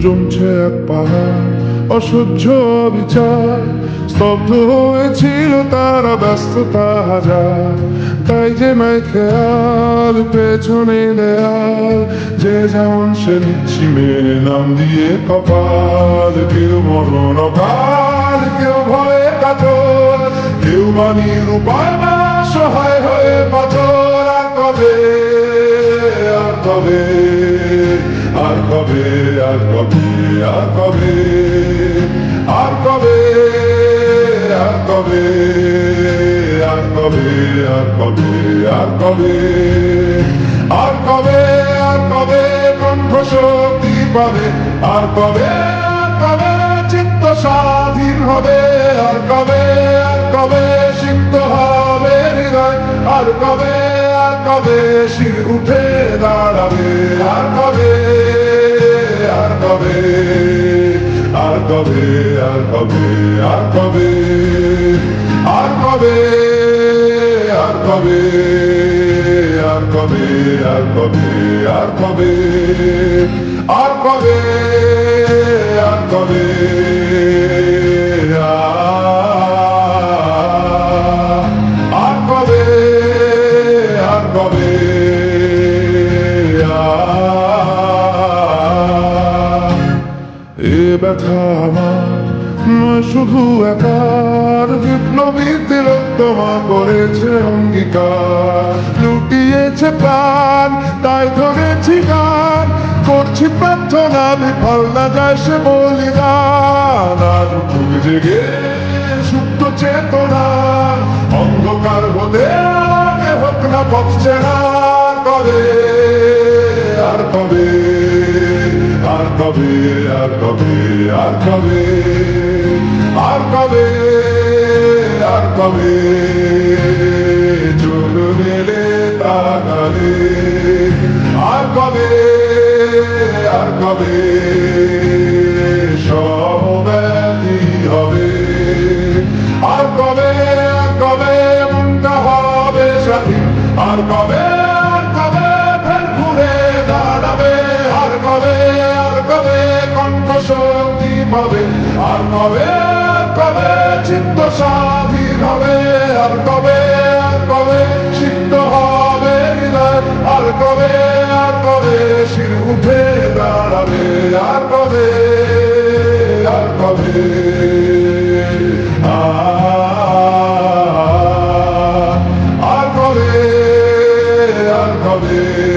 জমছে এক পাহাড় অসহ্য বিচার, স্তব্ধ হয়েছিল তারা ব্যস্ততা হাজার। তাই যে নাই খেয়াল পেছনে দেয়াল, যে যেমন সে নিচ্ছিমে নাম দিয়ে কপাল। কেউ মরণ অকাল, কেউ ভয়ে কাতর, কেউ বাণীর উপায় না সহায় হয়ে পাথর। আর কবে, আর কবে, আর কবে, আর কবে, আর কবে, আর কবে, আর কবে, আর কবে, আর কবে, আর কবে, আর কবে, আর কবে কণ্ঠ শক্তি পাবে? আর কবে, আর কবে চিত্ত স্বাধীন হবে? আর কবে, আর কবে সিক্ত হবে হৃদয়? আর কবে, আর কবে শির উঠে দাঁড়াবে? আর কবে, আর কবে, আর কবে, আর কবে, আর কবে, আর কবে, আর কবে, আর কবে, আর কবে, আর কবে, আর কবে, আর কবে, আর কবে, আর কবে, এ ব্যথা আমার নয় শুধু একার, বিপ্লবী তিলোত্তমা করেছে অঙ্গীকার। লুটিয়েছে প্রাণ তাই ধরেছি গান, করছি প্রার্থনা বিফল না যায় সে বলিদান। আর উঠুক জেগে সুপ্ত চেতনা, অন্ধকার হতে হোক না পথ চেনা। কবে, আর কবে, আর কবে, আর কবে, আর কবে, আর কবে, আর কবে চোখ মেলে তাকালে? আর কবে, আর কবে সব্যাধি হবে? আর কবে, আর কবে মনটা হবে স্বাধীন? আর কবে, আর কবে ফের ঘুরে দাঁড়াবে? আর কবে, আর কবে কণ্ঠ শক্তি পাবে? আর কবে, আর কবে চিত্ত স্বাধীন হবে? আর কবে, আর কবে সিক্ত হবে হৃদয়? আর কবে, আর কবে শির উঠে দাঁড়াবে? আর কবে, আর কবে, আর কবে, আর কবে।